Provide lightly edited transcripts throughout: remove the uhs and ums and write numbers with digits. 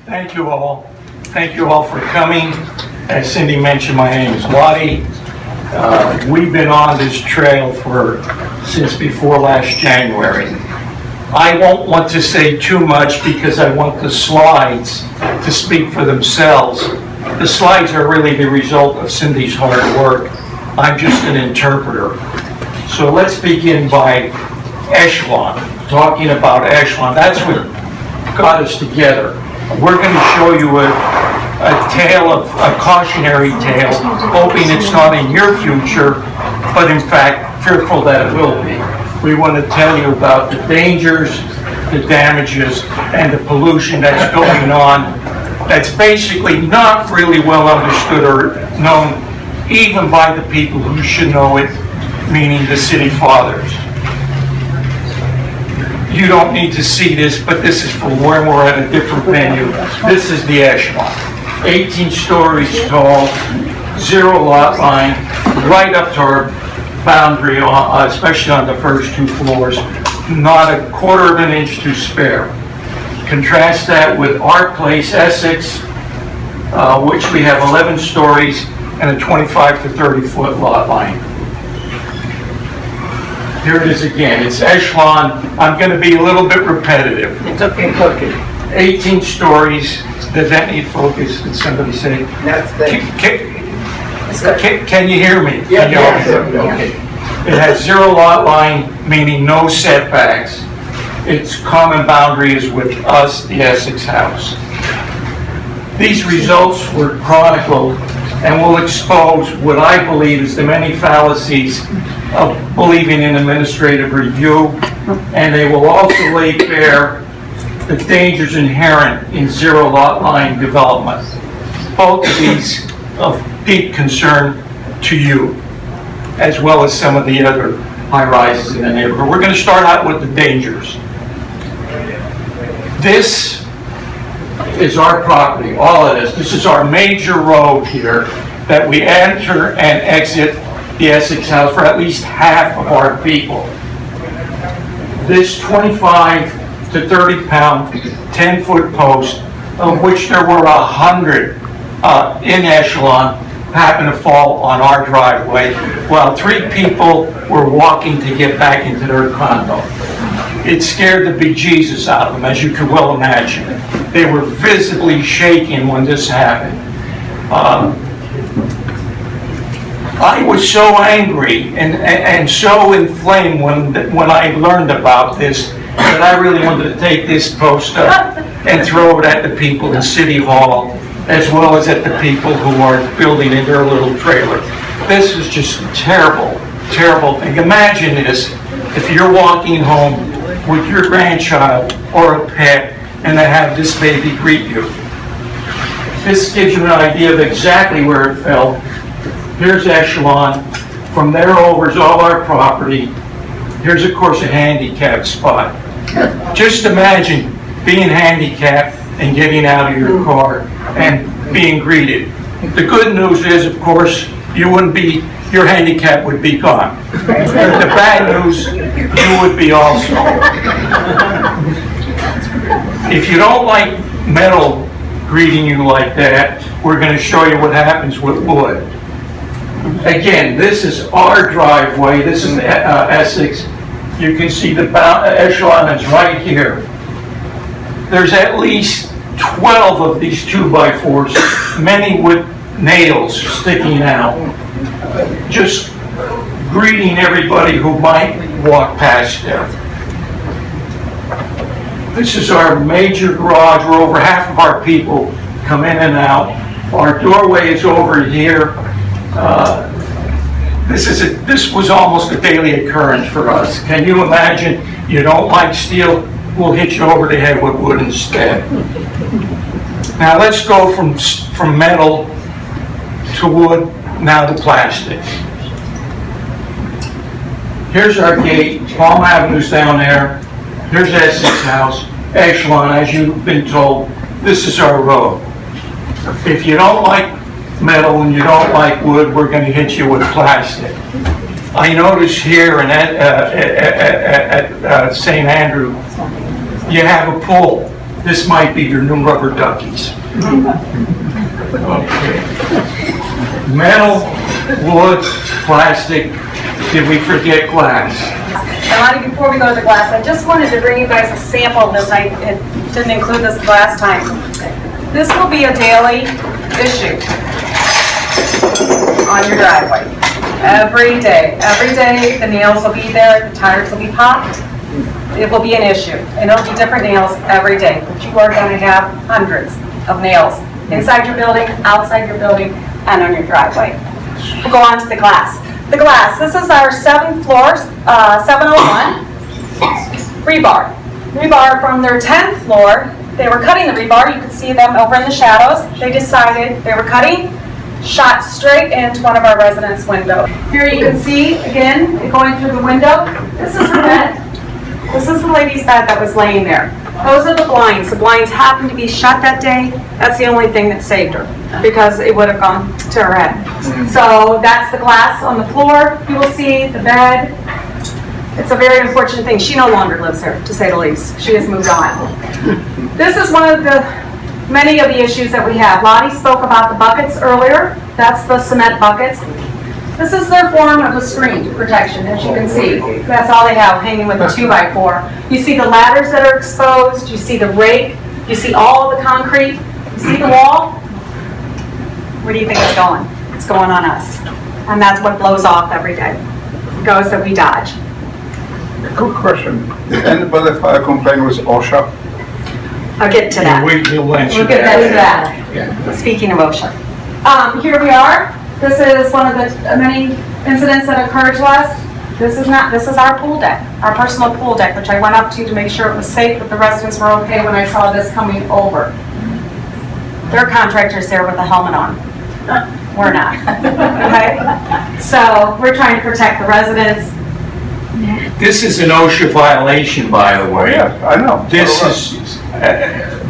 Thank you all. Thank you all for coming. As Cindy mentioned, my name is Lottie. We've been on this trail since before last January. I won't want to say too much because I want the slides to speak for themselves. The slides are really the result of Cindy's hard work. I'm just an interpreter. So let's begin by Echelon, talking about Echelon. That's what got us together. We're going to show you a cautionary tale, hoping it's not in your future, but in fact, fearful that it will be. We want to tell you about the dangers, the damages, and the pollution that's going on that's basically not really well understood or known even by the people who should know it, meaning the city fathers. You don't need to see this, but this is for when we're at a different venue. This is the Echelon. 18 stories tall, 0 lot line, right up to our boundary, especially on the first 2 floors. Not a quarter of an inch to spare. Contrast that with our place, Essex, which we have 11 stories and a 25 to 30 foot lot line. Here it is again. It's Echelon. I'm going to be a little bit repetitive. It's okay, focus. 18 stories. Does that need focus? Did somebody say? Can you hear me? Yeah. Okay. It has 0 lot line, meaning no setbacks. Its common boundary is with us, the Essex House. These results were chronicled and will expose what I believe is the many fallacies of believing in administrative review, and they will also lay bare the dangers inherent in 0 lot line development. Both of these of deep concern to you, as well as some of the other high rises in the neighborhood. We're going to start out with the dangers. This is our property, all of this. This is our major road here that we enter and exit the Essex House for at least half of our people. This 25 to 30 pound, 10 foot post, of which there were 100 in Echelon, happened to fall on our driveway while 3 people were walking to get back into their condo. It scared the bejesus out of them, as you could well imagine. They were visibly shaking when this happened. I was so angry and so inflamed when I learned about this that I really wanted to take this post up and throw it at the people in City Hall, as well as at the people who are building in their little trailer. This is just a terrible, terrible thing. Imagine this, if you're walking home with your grandchild or a pet and they have this baby greet you. This gives you an idea of exactly where it fell. Here's Echelon. From there over is all our property. Here's, of course, a handicapped spot. Just imagine being handicapped and getting out of your car and being greeted. The good news is, of course, your handicap would be gone. The bad news, you would be also. If you don't like metal greeting you like that, we're going to show you what happens with wood. Again, this is our driveway. This is Essex. You can see the Echelon is right here. There's at least 12 of these 2x4s, many with nails sticking out, just greeting everybody who might walk past there. This is our major garage where over half of our people come in and out. Our doorway is over here. This was almost a daily occurrence for us. Can you imagine? You don't like steel? We'll hit you over the head with wood instead. Now let's go from metal to wood, now to plastic. Here's our gate. Palm Avenue's down there. Here's Essex House. Echelon, as you've been told, this is our road. If you don't like metal and you don't like wood, we're going to hit you with plastic. I notice here at St. Andrew, you have a pool. This might be your new rubber duckies. Okay. Metal, wood, plastic, did we forget glass? And Lottie, before we go to the glass, I just wanted to bring you guys a sample of this. I didn't include this last time. This will be a daily issue on your driveway. Every day the nails will be there, the tires will be popped. It will be an issue, and it'll be different nails every day. But you are going to have hundreds of nails inside your building, outside your building, and on your driveway. We'll go on to the glass. The glass, this is our 7th floor, 701 rebar. Rebar from their 10th floor. They were cutting the rebar. You can see them over in the shadows. They decided they were cutting, shot straight into one of our residents' windows. Here you can see, again, going through the window. This is her bed. This is the lady's bed that was laying there. Those are the blinds. The blinds happened to be shut that day. That's the only thing that saved her, because it would have gone to her head. So that's the glass on the floor. You will see the bed. It's a very unfortunate thing. She no longer lives there, to say the least. She has moved on. This is one of the many of the issues that we have. Lottie spoke about the buckets earlier. That's the cement buckets. This is their form of a screen protection, as you can see. That's all they have, hanging with a 2x4. You see the ladders that are exposed. You see the rake. You see all of the concrete. You see the wall. Where do you think it's going? It's going on us. And that's what blows off every day. It goes that we dodge. Good question. Did anybody file a complaint with OSHA? I'll get to that. We'll answer We'll get to that. that. Speaking of OSHA. Here we are. This is one of the many incidents that occurred to us. This is our pool deck, our personal pool deck, which I went up to make sure it was safe, that the residents were okay when I saw this coming over. There are contractors there with a helmet on. We're not. Okay? So we're trying to protect the residents. This is an OSHA violation, by the way. Yeah, I know.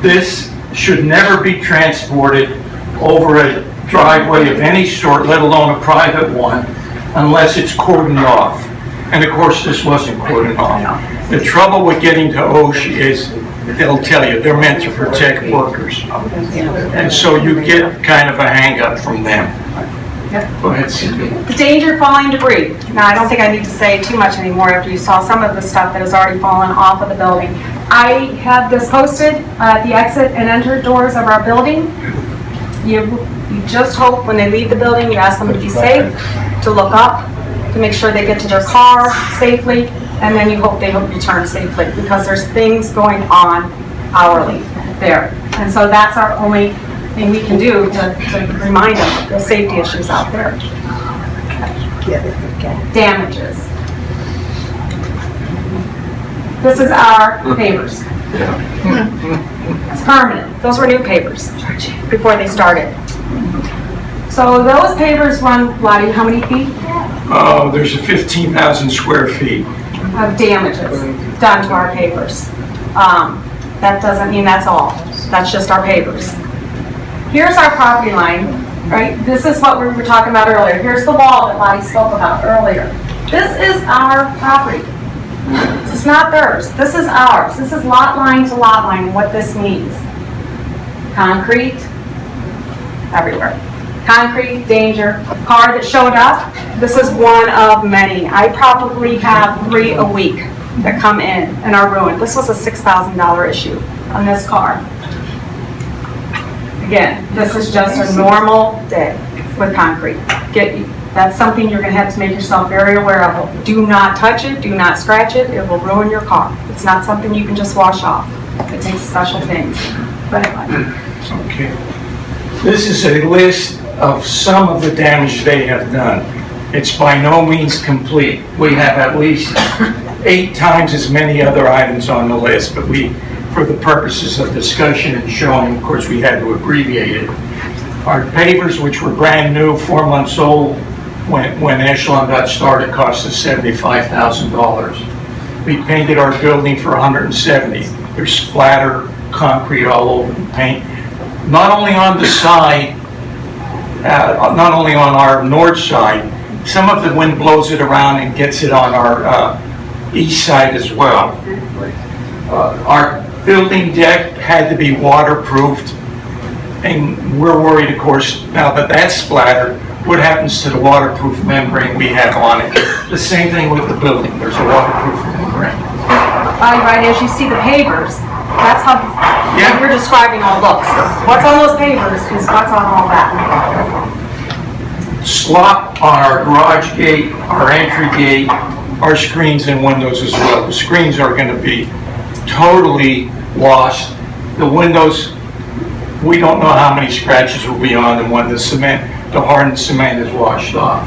This should never be transported over a driveway of any sort, let alone a private one, unless it's cordoned off. And of course, this wasn't cordoned off. The trouble with getting to OSHA is, they'll tell you, they're meant to protect workers. And so you get kind of a hang-up from them. Go ahead, Cindy. The danger of falling debris. Now, I don't think I need to say too much anymore after you saw some of the stuff that has already fallen off of the building. I have this posted at the exit and enter doors of our building. You just hope when they leave the building, you ask them to be safe, to look up, to make sure they get to their car safely, and then you hope they return safely, because there's things going on hourly there. And so that's our only thing we can do to remind them of the safety issues out there. Damages. This is our pavers. It's permanent. Those were new pavers before they started. So those pavers run, Lottie, how many feet? Oh, there's 15,000 square feet. Of damages done to our pavers. That doesn't mean that's all. That's just our pavers. Here's our property line, right? This is what we were talking about earlier. Here's the wall that Lottie spoke about earlier. This is our property. This is not theirs. This is ours. This is lot line to lot line, and what this means. Concrete, everywhere. Concrete, danger. Car that showed up, this is one of many. I probably have 3 a week that come in and are ruined. This was a $6,000 issue on this car. Again, this is just a normal day with concrete. That's something you're going to have to make yourself very aware of. Do not touch it. Do not scratch it. It will ruin your car. It's not something you can just wash off. It takes special things. But anyway. Okay. This is a list of some of the damage they have done. It's by no means complete. We have at least 8 times as many other items on the list, but for the purposes of discussion and showing, of course, we had to abbreviate it. Our pavers, which were brand new, 4 months old, when Echelon got started, cost us $75,000. We painted our building for $170,000. There's splatter concrete all over the paint. Not only on the side, not only on our north side, some of the wind blows it around and gets it on our east side as well. building deck had to be waterproofed. And we're worried, of course, now that that's splattered, what happens to the waterproof membrane we have on it? The same thing with the building, there's a waterproof membrane. Right, as you see the pavers, that's how Yeah. you're describing all looks. What's on those pavers is what's on all that. Slop on our garage gate, our entry gate, our screens and windows as well. The screens are gonna be totally lost. The windows, we don't know how many scratches will be on them when the cement, the hardened cement is washed off.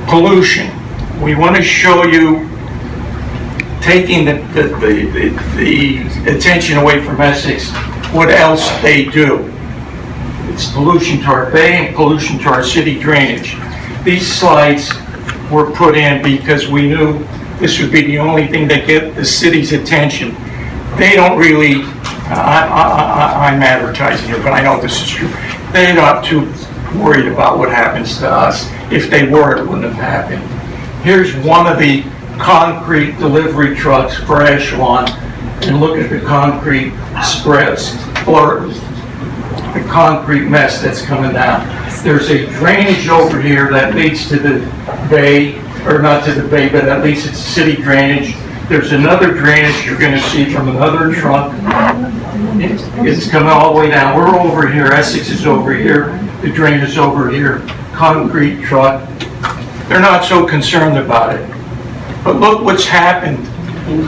Pollution. We want to show you taking the attention away from Essex, what else they do. It's pollution to our bay and pollution to our city drainage. These slides were put in because we knew this would be the only thing that get the city's attention. They don't really, I'm advertising here, but I know this is true. They're not too worried about what happens to us. If they were, it wouldn't have happened. Here's one of the concrete delivery trucks for Echelon, and look at the concrete spreads, or the concrete mess that's coming down. There's a drainage over here that leads to the bay, or not to the bay, but at least it's city drainage. There's another drainage you're gonna see from another truck. It's coming all the way down. We're over here, Essex is over here, the drain is over here, concrete truck. They're not so concerned about it. But look what's happened.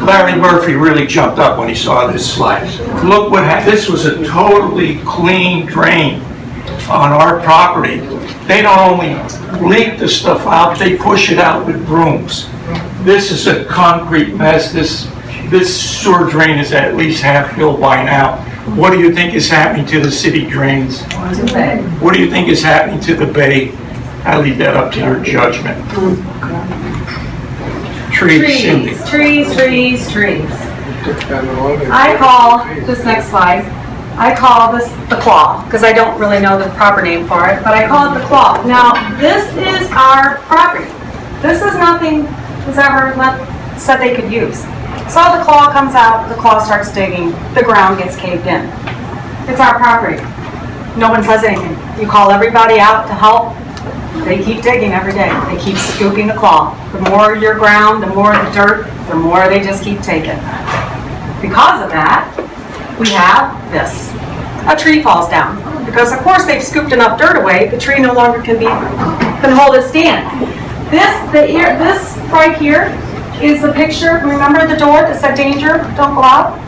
Larry Murphy really jumped up when he saw this slide. Look what happened. This was a totally clean drain on our property. They don't only leak the stuff out, they push it out with brooms. This is a concrete mess. This sewer drain is at least half filled by now. What do you think is happening to the city drains? What do you think is happening to the bay? I leave that up to your judgment. Trees, Cindy. Trees. I call this next slide, I call this the claw, because I don't really know the proper name for it, but I call it the claw. Now, this is our property. This is nothing was ever said they could use. So the claw comes out, the claw starts digging, the ground gets caved in. It's our property. No one says anything. You call everybody out to help, they keep digging every day. They keep scooping the claw. The more your ground, the more the dirt, the more they just keep taking. Because of that, we have this. A tree falls down. Because of course they've scooped enough dirt away, the tree no longer can hold its stand. This right here is the picture. Remember the door that said danger, don't go out?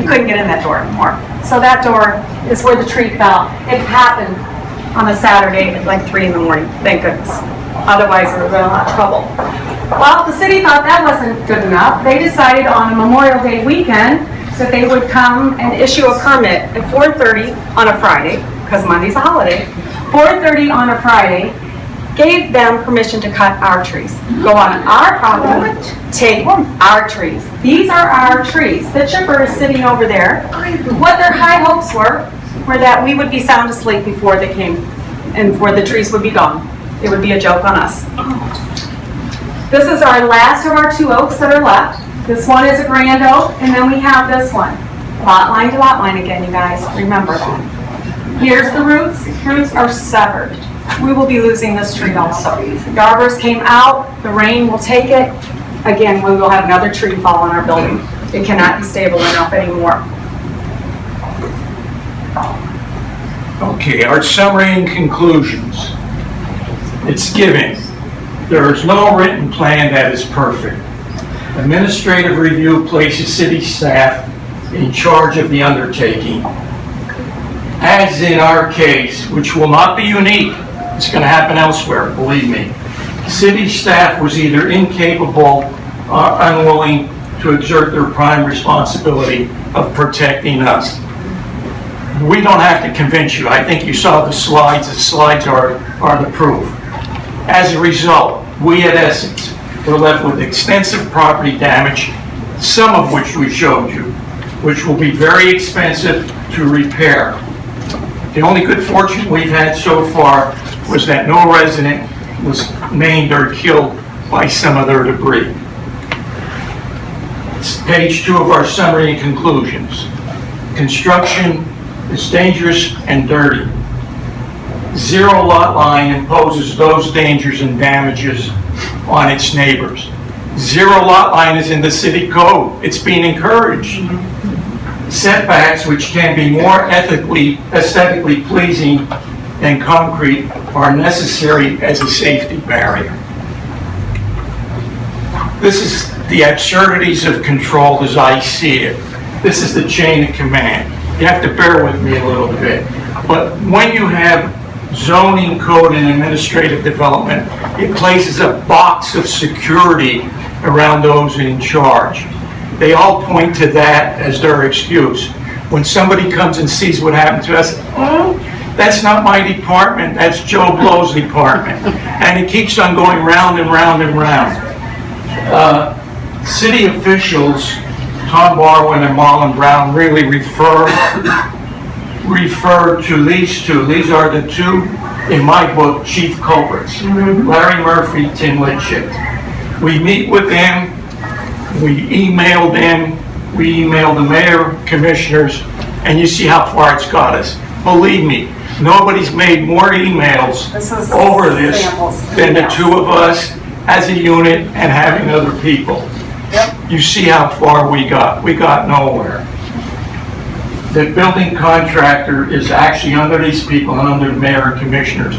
You couldn't get in that door anymore. So that door is where the tree fell. It happened on a Saturday at like 3 in the morning, thank goodness. Otherwise we would have been in a lot of trouble. Well, the city thought that wasn't good enough. They decided on a Memorial Day weekend that they would come and issue a permit at 4:30 on a Friday, because Monday's a holiday, 4:30 on a Friday, gave them permission to cut our trees. Go on our property, take our trees. These are our trees. The chipper is sitting over there. What their high hopes were that we would be sound asleep before they came and before the trees would be gone. It would be a joke on us. This is our last of our 2 oaks that are left. This one is a grand oak, and then we have this one. Lot line to lot line again, you guys. Remember that. Here's the roots. Roots are severed. We will be losing this tree also. The arbors came out, the rain will take it. Again, we will have another tree fall on our building. It cannot be stable enough anymore. Okay, our summary and conclusions. It's given. There is no written plan that is perfect. Administrative review places city staff in charge of the undertaking. As in our case, which will not be unique, it's going to happen elsewhere, believe me. City staff was either incapable or unwilling to exert their prime responsibility of protecting us. We don't have to convince you. I think you saw the slides. The slides are the proof. As a result, we at Essex were left with extensive property damage, some of which we showed you, which will be very expensive to repair. The only good fortune we've had so far was that no resident was maimed or killed by some of their debris. Page 2 of our summary and conclusions. Construction is dangerous and dirty. Zero lot line imposes those dangers and damages on its neighbors. Zero lot line is in the city code. It's being encouraged. Setbacks, which can be more aesthetically pleasing than concrete, are necessary as a safety barrier. This is the absurdities of control as I see it. This is the chain of command. You have to bear with me a little bit. But when you have zoning code and administrative development, it places a box of security around those in charge. They all point to that as their excuse. When somebody comes and sees what happened to us, oh, that's not my department, that's Joe Blow's department. And it keeps on going round and round and round. City officials, Tom Barwin and Marlon Brown, really refer to these two. These are the two, in my book, chief culprits. Larry Murphy, Tim Litchett. We meet with them, we emailed them, we emailed the mayor, commissioners, and you see how far it's got us. Believe me, nobody's made more emails over this than the two of us as a unit and having other people. You see how far we got. We got nowhere. The building contractor is actually under these people and under the mayor and commissioners.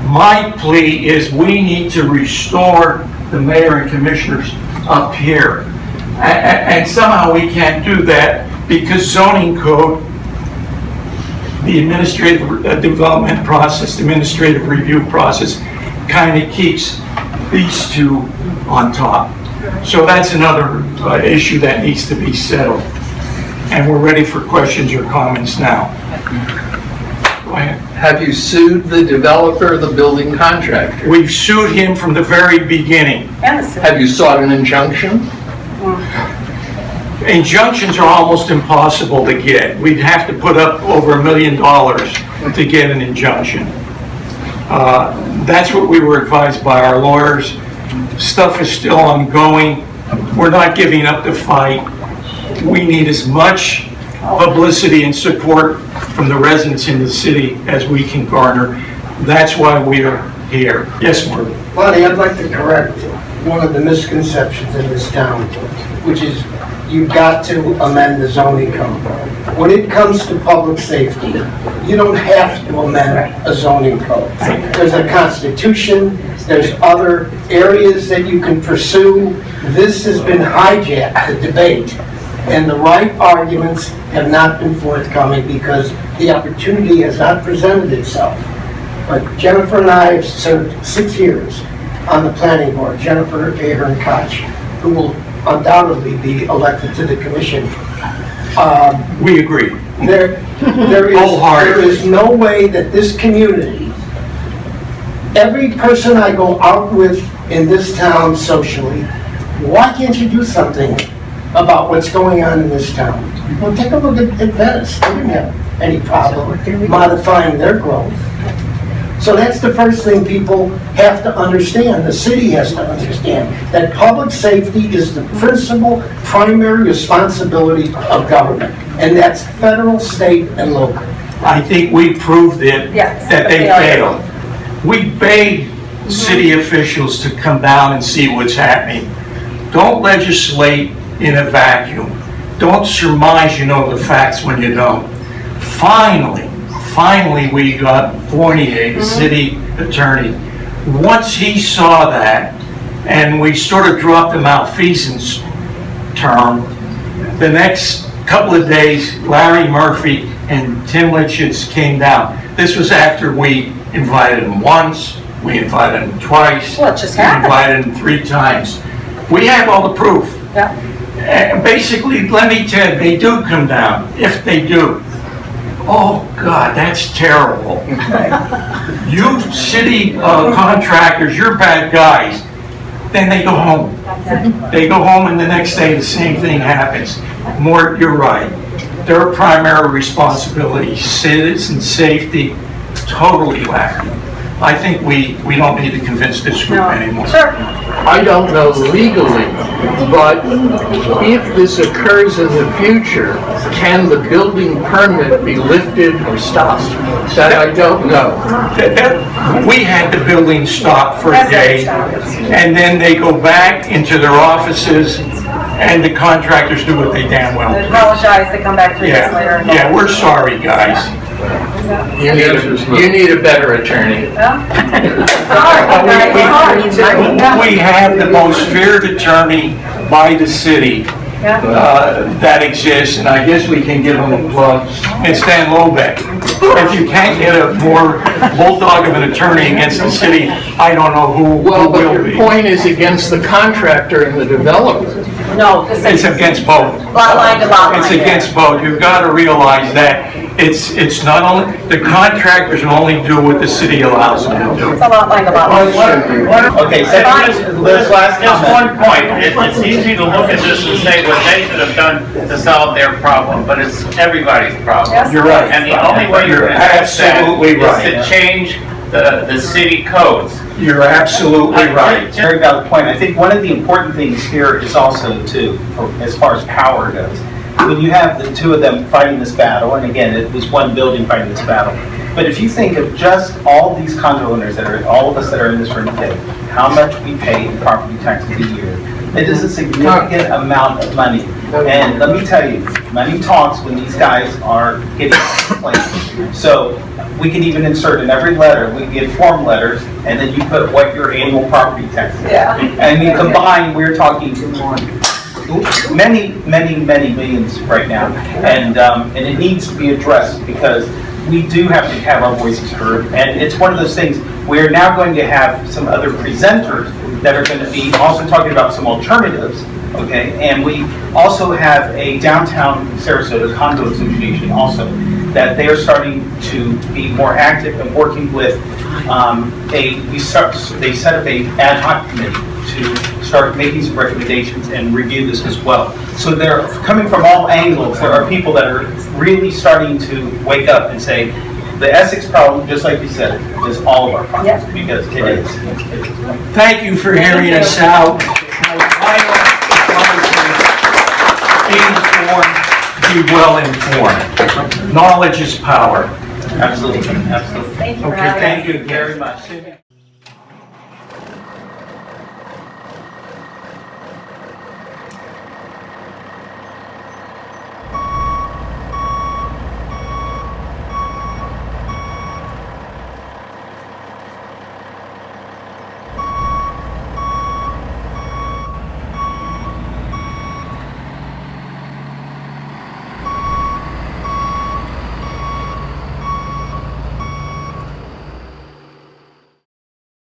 My plea is we need to restore the mayor and commissioners up here. And somehow we can't do that because zoning code, the administrative development process, the administrative review process, kind of keeps these two on top. So that's another issue that needs to be settled. And we're ready for questions or comments now. Go ahead. Have you sued the developer or the building contractor? We've sued him from the very beginning. Have you sought an injunction? Injunctions are almost impossible to get. We'd have to put up over $1 million to get an injunction. That's what we were advised by our lawyers. Stuff is still ongoing. We're not giving up the fight. We need as much publicity and support from the residents in the city as we can garner. That's why we are here. Yes, Mark? Lottie, I'd like to correct one of the misconceptions in this town, which is you've got to amend the zoning code. When it comes to public safety, you don't have to amend a zoning code. There's a constitution, there's other areas that you can pursue. This has been hijacked, the debate, and the right arguments have not been forthcoming because the opportunity has not presented itself. But Jennifer and I have served 6 years on the planning board, Jennifer Ahern Koch, who will undoubtedly be elected to the commission. We agree. There is no way that this community, every person I go out with in this town socially, why can't you do something about what's going on in this town? Well, take a look at Venice. They didn't have any problem modifying their growth. So that's the first thing people have to understand, the city has to understand, that public safety is the principal, primary responsibility of government, and that's federal, state, and local. I think we proved it, Yes, that they failure. failed. We begged city officials to come down and see what's happening. Don't legislate in a vacuum. Don't surmise you know the facts when you don't. Finally, we got Fournier, the city attorney. Once he saw that, and we sort of dropped the malfeasance term, the next couple of days, Larry Murphy and Tim Litchett came down. This was after we invited him once, we invited him twice, Well, it just we happened. invited him 3 times. We have all the proof. Yeah. And basically, let me tell you, they do come down, if they do. Oh, God, that's terrible. You city contractors, you're bad guys. Then they go home. They go home and the next day the same thing happens. Mort, you're right. Their primary responsibility, citizen safety, totally lacking. I think we don't need to convince this group No, anymore. sure. I don't know legally, but if this occurs in the future, can the building permit be lifted or stopped? That I don't know. We had the building stopped for a day, and then they go back into their offices, and the contractors do what they damn well I do. apologize, they come back 3 days later. Yeah, yeah, we're sorry, guys. You need a better attorney. We have the most feared attorney by the city that exists, and I guess we can give him a plug. It's Dan Lobeck. If you can't get a more bulldog of an attorney against the city, I don't know who Well, but will your be. point is against the contractor and the developer. No, It's against both. lot line to lot line. It's against both. You've got to realize that it's not only, the contractors will only do what the city allows them to do. It's a lot line to lot line. Okay, so this last Just comment. one point, it's easy to look at this and say what they should have done to solve their problem, but it's everybody's problem. Yes. You're right. And the only way you're You're going to fix that absolutely right. is to change the city codes. You're absolutely right. Very valid point. I think one of the important things here is also too, as far as power goes, when you have the two of them fighting this battle, and again, it was one building fighting this battle, but if you think of just all these condo owners that are, all of us that are in this room today, how much we pay in property taxes a year, it is a significant amount of money. And let me tell you, money talks when these guys are getting complaints. So we can even insert in every letter, we get form letters, and then you put what your annual property tax is. Yeah. And you combine, we're talking many millions right now. And it needs to be addressed because we do have to have our voices heard. And it's one of those things, we're now going to have some other presenters that are going to be also talking about some alternatives, okay? And we also have a downtown Sarasota condo association also, that they are starting to be more active and working with they set up a ad hoc committee to start making some recommendations and review this as well. So they're coming from all angles. There are people that are really starting to wake up and say, the Essex problem, just like you said, is all of our problems, because it is. Thank you for hearing us out. Be informed, be well informed. Knowledge is power. Absolutely, absolutely. Thank you for Okay, having us. thank you very much.